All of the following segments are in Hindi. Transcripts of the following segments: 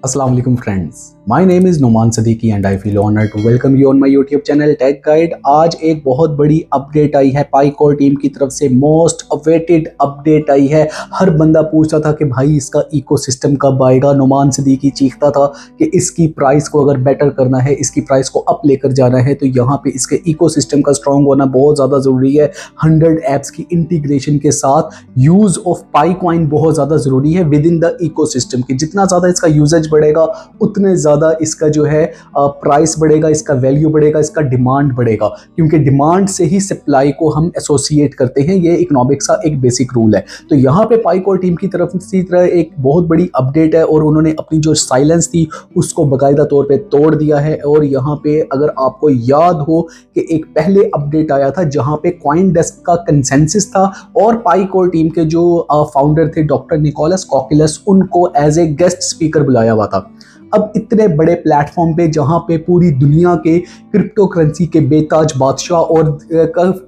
Assalamu alaikum friends. My name is Numan Siddiqui and I feel honored to welcome you on my YouTube channel Tech Guide. आज एक बहुत बड़ी अपडेट आई है पाईकोर टीम की तरफ से। मोस्ट अवेटेड अपडेट आई है। हर बंदा पूछता था कि भाई इसका इकोसिस्टम कब आएगा। नुमान सिद्दीकी चीखता था कि इसकी प्राइस को अगर बेटर करना है, इसकी प्राइस को अप लेकर जाना है तो यहाँ पे इसके इकोसिस्टम का स्ट्रॉन्ग होना बहुत ज़्यादा ज़रूरी है। 100 ऐप्स की इंटीग्रेशन के साथ यूज़ ऑफ पाईकॉइन बहुत ज़्यादा ज़रूरी है विद इन द इकोसिस्टम की। जितना ज़्यादा इसका यूजेज बढ़ेगा उतने ज़्यादा इसका जो है प्राइस बढ़ेगा, इसका वैल्यू बढ़ेगा, इसका डिमांड बढ़ेगा, क्योंकि डिमांड से ही सप्लाई को हम एसोसिएट करते हैं। ये इकोनॉमिक्स का एक बेसिक रूल है। तो यहाँ पे पाईकोर टीम की तरफ इसी तरह एक बहुत बड़ी अपडेट है और उन्होंने अपनी जो साइलेंस थी उसको बाकायदा तौर पे तोड़ दिया है। और यहाँ पे अगर आपको याद हो कि एक पहले अपडेट आया था जहाँ पे कॉइनडेस्क का कंसेंसस था और पाईकोर टीम के जो फाउंडर थे डॉक्टर निकोलस कोकिलस, उनको एज ए गेस्ट स्पीकर बुलाया हुआ था। अब इतने बड़े प्लेटफॉर्म पे जहाँ पे पूरी दुनिया के क्रिप्टो करेंसी के बेताज बादशाह और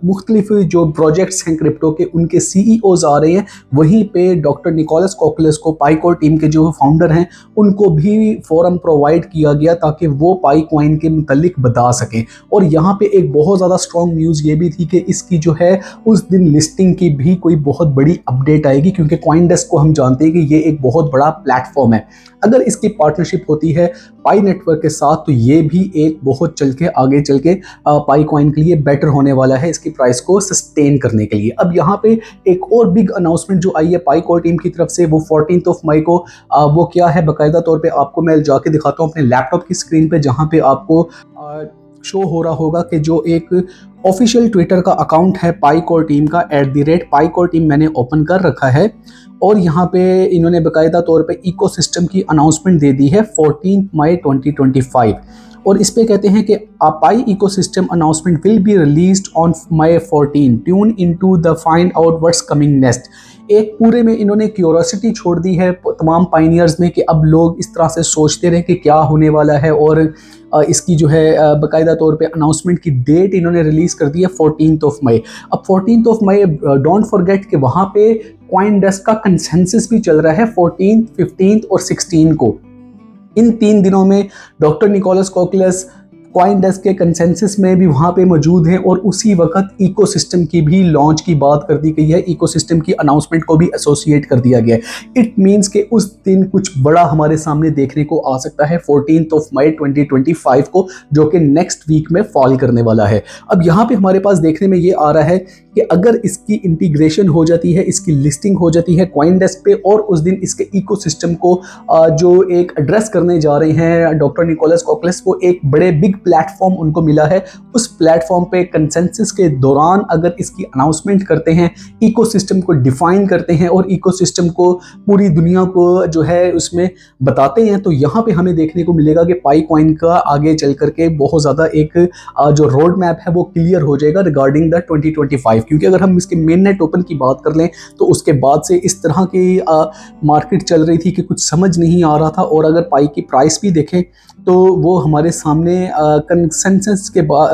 मुख्तलिफ जो प्रोजेक्ट्स हैं क्रिप्टो के, उनके सीईओज आ रहे हैं, वहीं पे डॉक्टर निकोलस कोकिलस को पाईकोर टीम के जो फाउंडर हैं उनको भी फोरम प्रोवाइड किया गया ताकि वो पाईकॉइन के मुतल्लिक बता सकें। और यहाँ पे एक बहुत ज़्यादा स्ट्रॉन्ग न्यूज़ ये भी थी कि इसकी जो है उस दिन लिस्टिंग की भी कोई बहुत बड़ी अपडेट आएगी, क्योंकि कॉइनडेस्क को हम जानते हैं कि ये एक बहुत बड़ा प्लेटफॉर्म है। अगर इसकी पार्टनरशिप होती है पाई नेटवर्क के साथ तो ये भी एक बहुत आगे चल के पाईकॉइन के लिए बेटर होने वाला है, इसकी प्राइस को सस्टेन करने के लिए। अब यहाँ पे एक और बिग अनाउंसमेंट जो आई है पाईकोर टीम की तरफ से, वो 14 मई को वो क्या है बाकायदा तौर पे आपको मैं जाके दिखाता हूँ अपने लैपटॉप की स्क्रीन पे, जहाँ पे आपको शो हो रहा होगा कि जो एक ऑफिशियल ट्विटर का अकाउंट है पाईकोर टीम का @पाईकोर टीम मैंने ओपन कर रखा है। और यहाँ पे इन्होंने बाकायदा तौर पे इकोसिस्टम की अनाउंसमेंट दे दी है 14 मई 2025। और इस पे कहते हैं कि Pi ecosystem announcement will be released on May 14। Tune into the find out what's coming next. एक पूरे में इन्होंने क्यूरोसिटी छोड़ दी है तमाम पाइनियर्स में कि अब लोग इस तरह से सोचते रहे कि क्या होने वाला है। और इसकी जो है बाकायदा तौर पे अनाउंसमेंट की डेट इन्होंने रिलीज़ कर दी है 14 मई। अब 14 मई डोंट फॉरगेट कि वहाँ पे कॉइनडेस्क का कंसेंसस भी चल रहा है 14, 15 और 16 को। इन 3 दिनों में डॉक्टर निकोलस कोकिलस कॉइनडेस्क के कंसेंसस में भी वहाँ पे मौजूद हैं और उसी वक्त इकोसिस्टम की भी लॉन्च की बात कर दी गई है, इकोसिस्टम की अनाउंसमेंट को भी एसोसिएट कर दिया गया है। इट मीन्स कि उस दिन कुछ बड़ा हमारे सामने देखने को आ सकता है 14 मई 2025 को, जो कि नेक्स्ट वीक में फॉल करने वाला है। अब यहाँ पे हमारे पास देखने में ये आ रहा है कि अगर इसकी इंटीग्रेशन हो जाती है, इसकी लिस्टिंग हो जाती है कॉइनडेस्क पे, और उस दिन इसके इकोसिस्टम को जो एक एड्रेस करने जा रहे हैं डॉक्टर निकोलस कोकिलस, वो एक बड़े बिग प्लेटफॉर्म उनको मिला है। उस प्लेटफॉर्म पे कंसेंसस के दौरान अगर इसकी अनाउंसमेंट करते हैं, इकोसिस्टम को डिफाइन करते हैं और इकोसिस्टम को पूरी दुनिया को जो है उसमें बताते हैं, तो यहाँ पे हमें देखने को मिलेगा कि पाईकॉइन का आगे चल करके बहुत ज़्यादा एक जो रोड मैप है वो क्लियर हो जाएगा रिगार्डिंग द 2025। क्योंकि अगर हम इसके मेन नेट ओपन की बात कर लें तो उसके बाद से इस तरह की मार्केट चल रही थी कि कुछ समझ नहीं आ रहा था। और अगर पाई की प्राइस भी देखें तो वो हमारे सामने कंसेंसस के बाद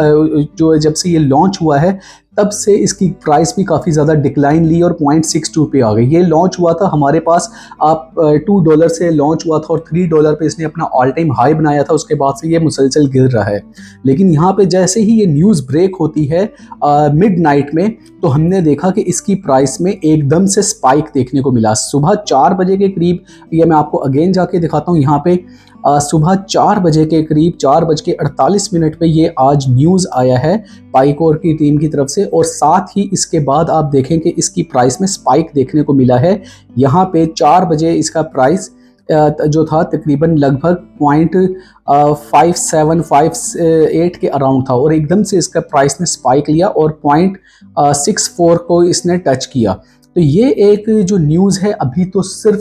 जो जब से ये लॉन्च हुआ है तब से इसकी प्राइस भी काफ़ी ज़्यादा डिक्लाइन ली और 0.62 पे आ गई। ये लॉन्च हुआ था हमारे पास आप $2 से लॉन्च हुआ था और $3 पे इसने अपना ऑल टाइम हाई बनाया था। उसके बाद से ये मुसलसल गिर रहा है। लेकिन यहाँ पे जैसे ही ये न्यूज़ ब्रेक होती है मिडनाइट में, तो हमने देखा कि इसकी प्राइस में एकदम से स्पाइक देखने को मिला। सुबह 4 बजे के करीब, ये मैं आपको अगेन जाके दिखाता हूँ, यहाँ पे सुबह 4 बजे के करीब 4:48 पे ये आज न्यूज़ आया है पाईकोर की टीम की तरफ से। और साथ ही इसके बाद आप देखें कि इसकी प्राइस में स्पाइक देखने को मिला है। यहाँ पे 4 बजे इसका प्राइस जो था तकरीबन लगभग 0.5758 के अराउंड था और एकदम से इसका प्राइस ने स्पाइक लिया और 0.64 को इसने टच किया। तो ये एक जो न्यूज़ है, अभी तो सिर्फ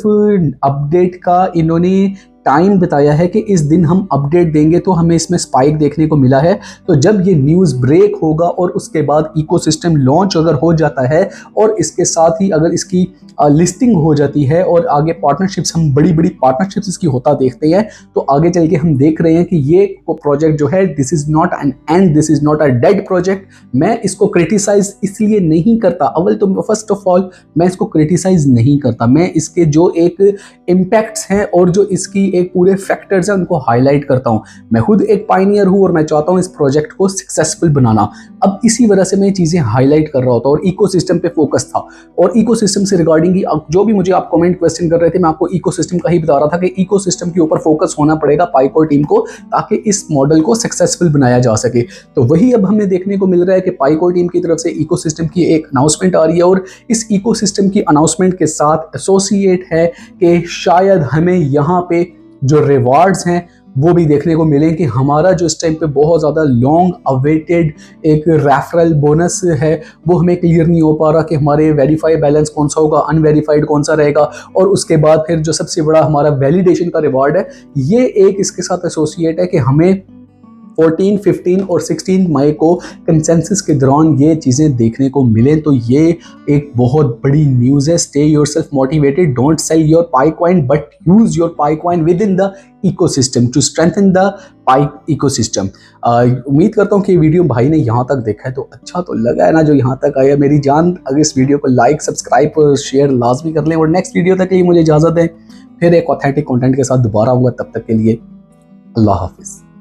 अपडेट का इन्होंने टाइम बताया है कि इस दिन हम अपडेट देंगे तो हमें इसमें स्पाइक देखने को मिला है। तो जब ये न्यूज़ ब्रेक होगा और उसके बाद इकोसिस्टम लॉन्च अगर हो जाता है और इसके साथ ही अगर इसकी लिस्टिंग हो जाती है और आगे पार्टनरशिप्स, हम बड़ी बड़ी पार्टनरशिप्स इसकी होता देखते हैं, तो आगे चल के हम देख रहे हैं कि ये प्रोजेक्ट जो है this is not an and, this is not a dead project. मैं इसको क्रिटिसाइज इसलिए नहीं करता, अव्वल तो फर्स्ट ऑफ ऑल मैं इसको क्रिटिसाइज नहीं करता, मैं इसके जो एक इम्पैक्ट्स हैं और जो इसकी एक पूरे फैक्टर्स हैं उनको हाईलाइट करता हूँ। मैं खुद एक पायनियर हूँ और मैं चाहता हूँ इस प्रोजेक्ट को सक्सेसफुल बनाना। अब इसी वजह से मैं ये चीज़ें हाईलाइट कर रहा होता और इकोसिस्टम पे फोकस था। और इकोसिस्टम से रिगार्डिंग ही जो भी मुझे आप कमेंट क्वेश्चन कर रहे थे, मैं आपको इकोसिस्टम का ही बता रहा था कि इकोसिस्टम के ऊपर फोकस होना पड़ेगा पाइकोर टीम को, ताकि इस मॉडल को सक्सेसफुल बनाया जा सके। तो वही अब हमें देखने को मिल रहा है कि पाइकोर टीम की तरफ से इकोसिस्टम की एक अनाउंसमेंट आ रही है, और इस इकोसिस्टम की अनाउंसमेंट के साथ एसोसिएट है कि शायद हमें यहाँ पे जो रिवार्ड्स हैं वो भी देखने को मिले कि हमारा जो इस टाइम पे बहुत ज़्यादा लॉन्ग अवेटेड एक रेफरल बोनस है वो हमें क्लियर नहीं हो पा रहा कि हमारे वेरीफाई बैलेंस कौन सा होगा, अनवेरीफाइड कौन सा रहेगा, और उसके बाद फिर जो सबसे बड़ा हमारा वैलिडेशन का रिवार्ड है, ये एक इसके साथ एसोसिएट है कि हमें 14, 15 और 16 मई को कंसेंसस के दौरान ये चीज़ें देखने को मिलें। तो ये एक बहुत बड़ी न्यूज़ है। Stay yourself motivated, don't sell your Pi coin but use your Pi coin within the ecosystem to strengthen the Pi ecosystem. उम्मीद करता हूँ कि वीडियो भाई ने यहाँ तक देखा है तो अच्छा तो लगा है ना, जो यहाँ तक आया मेरी जान। अगर इस वीडियो को लाइक, सब्सक्राइब और शेयर लाजमी कर लें, और नेक्स्ट वीडियो तक के लिए मुझे इजाज़त दें। फिर एक ऑथेंटिक कंटेंट के साथ दोबारा आऊँगा, तब तक के लिए अल्लाह हाफिज़।